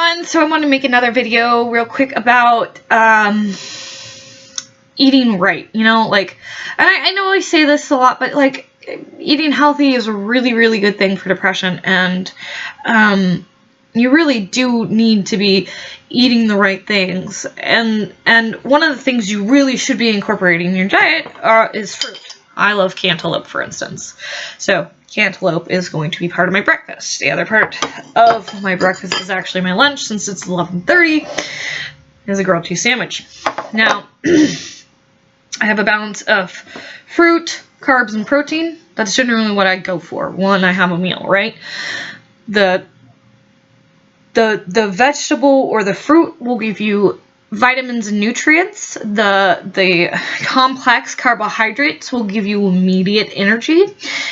everyone, so I want to make another video real quick about eating right, you know, like, and I know I say this a lot, but like, eating healthy is a really, really good thing for depression, and you really do need to be eating the right things, and one of the things you really should be incorporating in your diet is fruit. I love cantaloupe, for instance. So cantaloupe is going to be part of my breakfast. The other part of my breakfast is actually my lunch, since it's 11:30, is a grilled cheese sandwich. Now, I have a balance of fruit, carbs, and protein. That's generally what I go for when I have a meal, right? The vegetable or the fruit will give you vitamins and nutrients. The complex carbohydrates will give you immediate energy,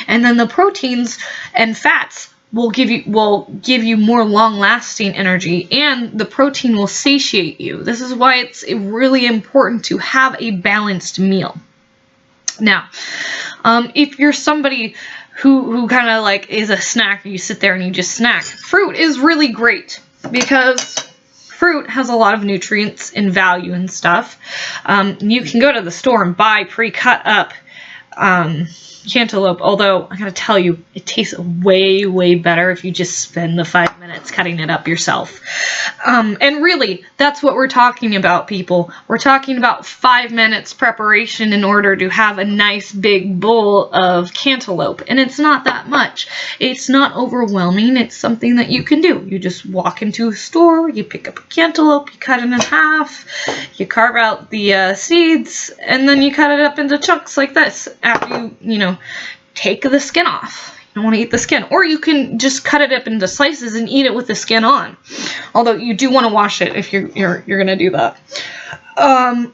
and then the proteins and fats will give you more long-lasting energy, and the protein will satiate you. This is why it's really important to have a balanced meal. Now, if you're somebody who kind of like is a snacker, you sit there and you just snack, fruit is really great because fruit has a lot of nutrients and value and stuff. You can go to the store and buy pre-cut up cantaloupe, although I gotta tell you, it tastes way, way better if you just spend the 5 minutes cutting it up yourself. And really, that's what we're talking about, people. We're talking about 5 minutes preparation in order to have a nice big bowl of cantaloupe. And it's not that much. It's not overwhelming. It's something that you can do. You just walk into a store, you pick up a cantaloupe, you cut it in half, you carve out the seeds, and then you cut it up into chunks like this after you know, take the skin off. You don't want to eat the skin. Or you can just cut it up into slices and eat it with the skin on. Although you do want to wash it if you're going to do that. And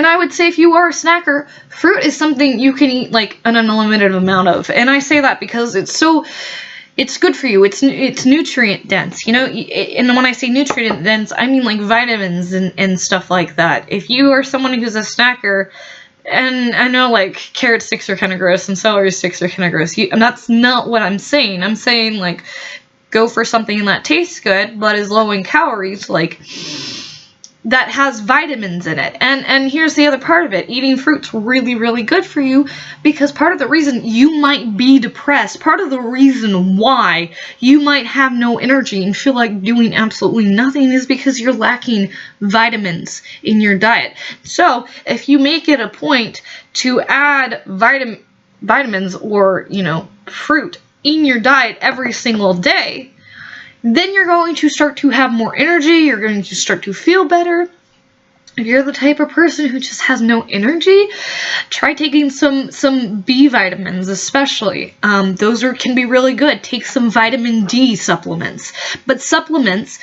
I would say if you are a snacker, fruit is something you can eat like an unlimited amount of. And I say that because it's good for you. It's nutrient dense, you know, and when I say nutrient dense, I mean like vitamins and stuff like that. If you are someone who's a snacker, and I know like carrot sticks are kind of gross and celery sticks are kind of gross, and that's not what I'm saying. I'm saying like go for something that tastes good but is low in calories, like that has vitamins in it. And here's the other part of it. Eating fruit's really, really good for you, because part of the reason you might be depressed, part of the reason why you might have no energy and feel like doing absolutely nothing, is because you're lacking vitamins in your diet. So if you make it a point to add vitamins or, you know, fruit in your diet every single day, then you're going to start to have more energy, you're going to start to feel better. If you're the type of person who just has no energy, try taking some B vitamins especially. Those can be really good. Take some vitamin D supplements. But supplements,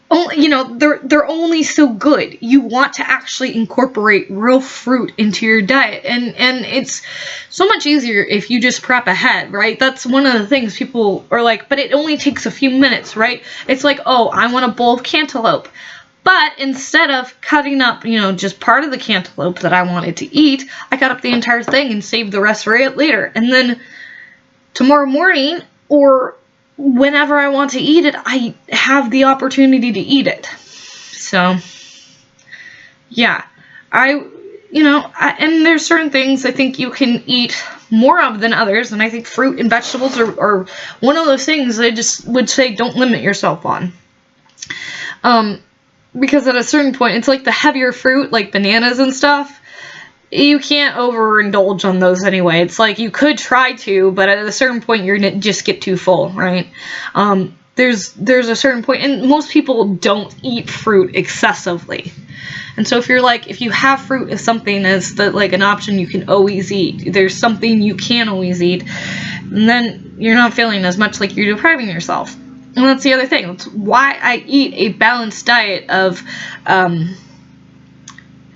you know, they're only so good. You want to actually incorporate real fruit into your diet, and it's so much easier if you just prep ahead, right? That's one of the things people are like, but it only takes a few minutes, right? It's like, oh, I want a bowl of cantaloupe, but instead of cutting up, you know, just part of the cantaloupe that I wanted to eat, I cut up the entire thing and saved the rest for it later, and then tomorrow morning or whenever I want to eat it, I have the opportunity to eat it. So, yeah, and there's certain things I think you can eat more of than others, and I think fruit and vegetables are one of those things I just would say don't limit yourself on. Because at a certain point, it's like the heavier fruit, like bananas and stuff, you can't overindulge on those anyway. It's like you could try to, but at a certain point you're gonna just get too full, right? There's a certain point, and most people don't eat fruit excessively. And so if you have fruit as something as like an option you can always eat, there's something you can always eat, and then you're not feeling as much like you're depriving yourself. And that's the other thing. That's why I eat a balanced diet of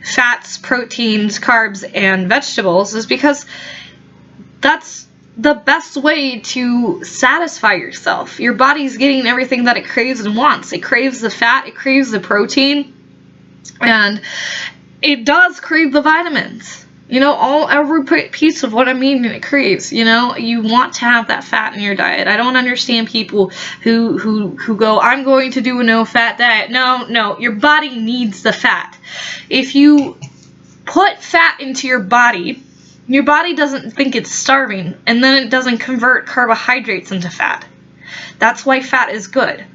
fats, proteins, carbs, and vegetables, is because that's the best way to satisfy yourself. Your body's getting everything that it craves and wants. It craves the fat, it craves the protein, and it does crave the vitamins. You know, every piece of what I'm eating it craves. You know, you want to have that fat in your diet. I don't understand people who go, I'm going to do a no-fat diet. No, your body needs the fat. If you put fat into your body doesn't think it's starving, and then it doesn't convert carbohydrates into fat. That's why fat is good.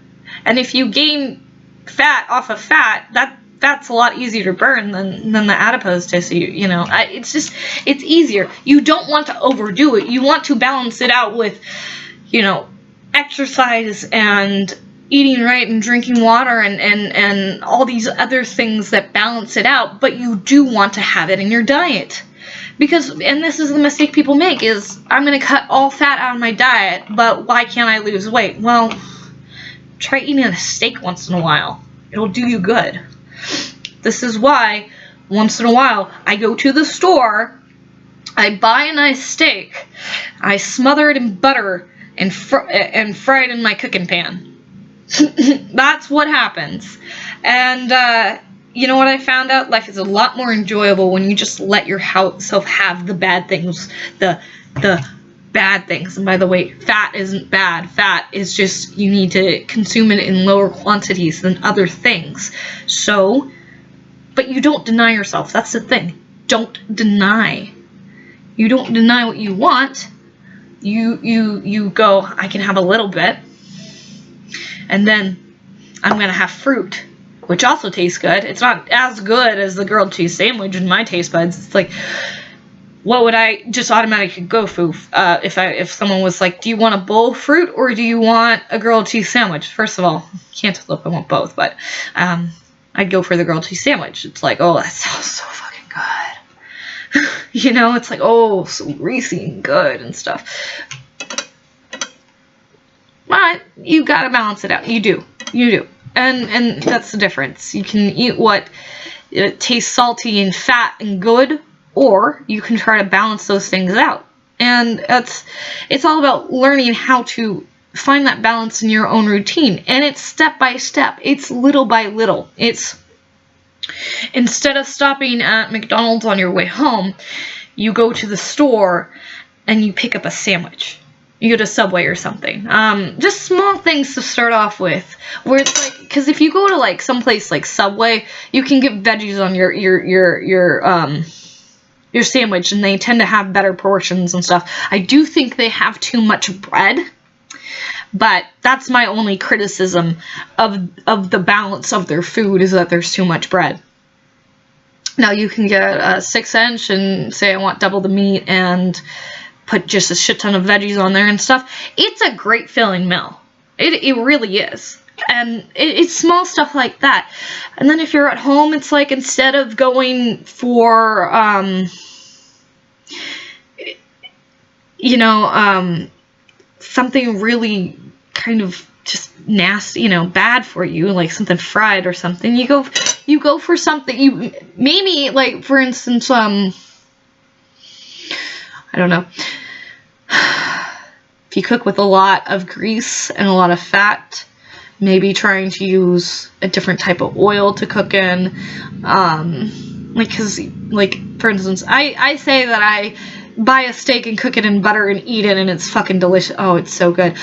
And if you gain fat off of fat, that's a lot easier to burn than the adipose tissue, you know. It's easier. You don't want to overdo it. You want to balance it out with, you know, exercise and eating right and drinking water and all these other things that balance it out, but you do want to have it in your diet. Because, and this is the mistake people make, is I'm going to cut all fat out of my diet, but why can't I lose weight? Well, try eating a steak once in a while. It'll do you good. This is why, once in a while, I go to the store, I buy a nice steak, I smother it in butter, and fry it in my cooking pan. That's what happens. And, you know what I found out? Life is a lot more enjoyable when you just let yourself have the bad things, the bad things. And by the way, fat isn't bad. Fat is just, you need to consume it in lower quantities than other things. So, but you don't deny yourself. That's the thing. Don't deny. You don't deny what you want. You go, I can have a little bit, and then I'm going to have fruit, which also tastes good. It's not as good as the grilled cheese sandwich in my taste buds. It's like, what would I just automatically go for if someone was like, do you want a bowl of fruit or do you want a grilled cheese sandwich? First of all, cantaloupe, I want both, but I'd go for the grilled cheese sandwich. It's like, oh, that sounds so fucking good. You know, it's like, oh, so greasy and good and stuff. But you gotta balance it out. You do. And that's the difference. You can eat what tastes salty and fat and good, or you can try to balance those things out. And it's all about learning how to find that balance in your own routine. And it's step by step. It's little by little. It's, instead of stopping at McDonald's on your way home, you go to the store and you pick up a sandwich. You go to Subway or something. Just small things to start off with. Where it's like, because if you go to like someplace like Subway, you can get veggies on your sandwich, and they tend to have better portions and stuff. I do think they have too much bread, but that's my only criticism of the balance of their food, is that there's too much bread. Now you can get a 6-inch and say I want double the meat and put just a shit ton of veggies on there and stuff. It's a great filling meal. It really is. And it's small stuff like that. And then if you're at home, it's like, instead of going for, something really kind of just nasty, you know, bad for you, like something fried or something, you go for something, maybe, like, for instance, I don't know, if you cook with a lot of grease and a lot of fat, maybe trying to use a different type of oil to cook in, for instance, I say that I buy a steak and cook it in butter and eat it, and it's fucking delicious. Oh, it's so good.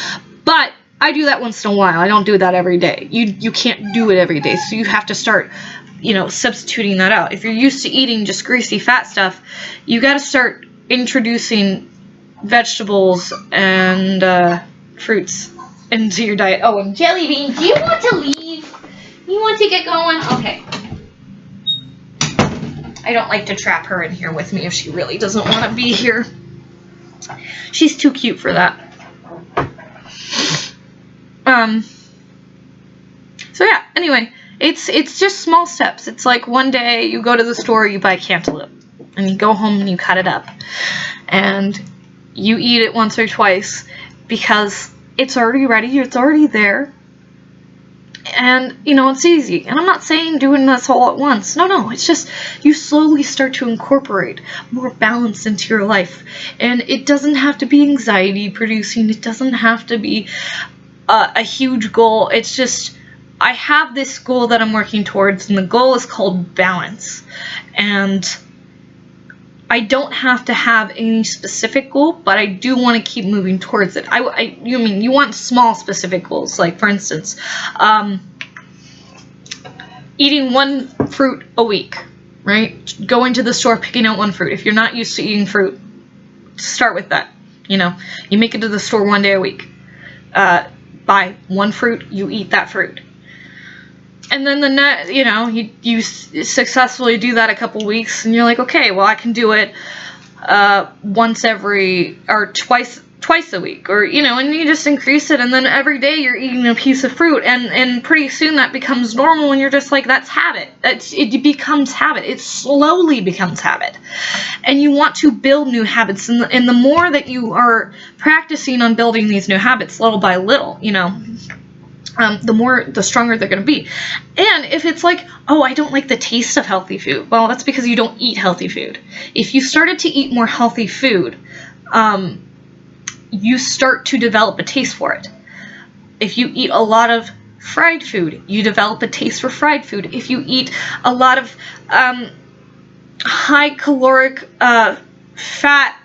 But I do that once in a while. I don't do that every day. You can't do it every day, so you have to start, substituting that out. If you're used to eating just greasy fat stuff, you got to start introducing vegetables and fruits into your diet. Oh, and Jelly Bean, do you want to leave? You want to get going? Okay. I don't like to trap her in here with me if she really doesn't want to be here. She's too cute for that. So yeah, anyway, it's just small steps. It's like one day you go to the store, you buy cantaloupe, and you go home and you cut it up, and you eat it once or twice because it's already ready, it's already there, and it's easy. And I'm not saying doing this all at once. No, it's just you slowly start to incorporate more balance into your life, and it doesn't have to be anxiety producing. It doesn't have to be a huge goal. It's just, I have this goal that I'm working towards, and the goal is called balance. And I don't have to have any specific goal, but I do want to keep moving towards it. You want small specific goals, like for instance, eating one fruit a week, right? Going to the store, picking out one fruit. If you're not used to eating fruit, start with that. You know, you make it to the store one day a week. Buy one fruit, you eat that fruit. And then you successfully do that a couple weeks, and you're like, okay, well, I can do it once every, or twice a week, or, and you just increase it, and then every day you're eating a piece of fruit, and pretty soon that becomes normal, and you're just like, that's habit. It becomes habit. It slowly becomes habit. And you want to build new habits, and the more that you are practicing on building these new habits little by little, the stronger they're going to be. And if it's like, oh, I don't like the taste of healthy food, well, that's because you don't eat healthy food. If you started to eat more healthy food, you start to develop a taste for it. If you eat a lot of fried food, you develop a taste for fried food. If you eat a lot of high caloric, fat,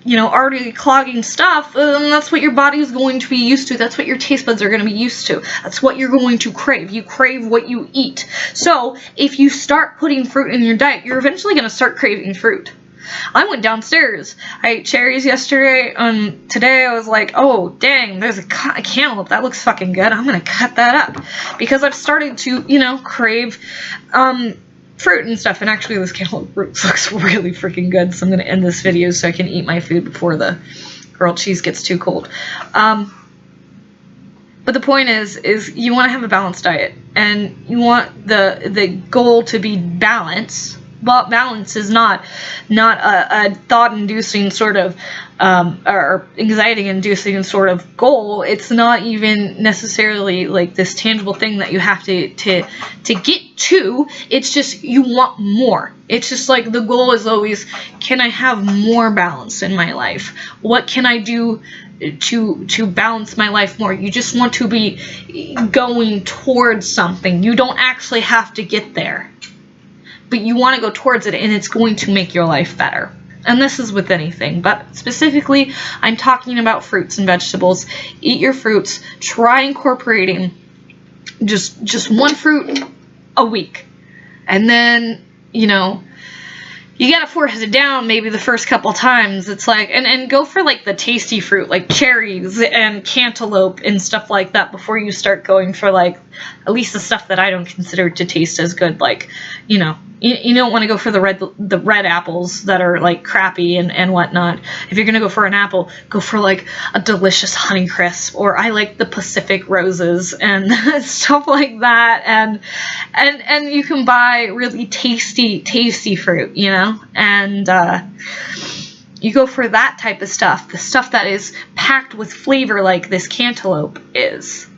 artery clogging stuff, that's what your body is going to be used to. That's what your taste buds are going to be used to. That's what you're going to crave. You crave what you eat. So if you start putting fruit in your diet, you're eventually going to start craving fruit. I went downstairs. I ate cherries yesterday, and today I was like, oh, dang, there's a cantaloupe. That looks fucking good. I'm going to cut that up. Because I've started to, crave fruit and stuff, and actually this cantaloupe looks really freaking good, so I'm going to end this video so I can eat my food before the grilled cheese gets too cold. But the point is you want to have a balanced diet, and you want the goal to be balance. But balance is not a thought-inducing sort of or anxiety-inducing sort of goal. It's not even necessarily like this tangible thing that you have to get to. It's just you want more. It's just like the goal is always, can I have more balance in my life? What can I do to balance my life more? You just want to be going towards something. You don't actually have to get there, but you want to go towards it, and it's going to make your life better. And this is with anything, but specifically, I'm talking about fruits and vegetables. Eat your fruits. Try incorporating just one fruit a week. And then, you gotta force it down maybe the first couple times. It's like, and go for like the tasty fruit, like cherries and cantaloupe and stuff like that, before you start going for like, at least the stuff that I don't consider to taste as good, like, you don't want to go for the red apples that are like crappy and whatnot. If you're gonna go for an apple, go for like a delicious Honeycrisp, or I like the Pacific Roses and stuff like that. And you can buy really tasty fruit, and you go for that type of stuff, the stuff that is packed with flavor like this cantaloupe is.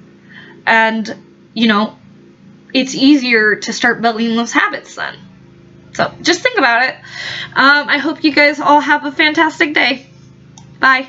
And it's easier to start building those habits then. So just think about it. I hope you guys all have a fantastic day. Bye.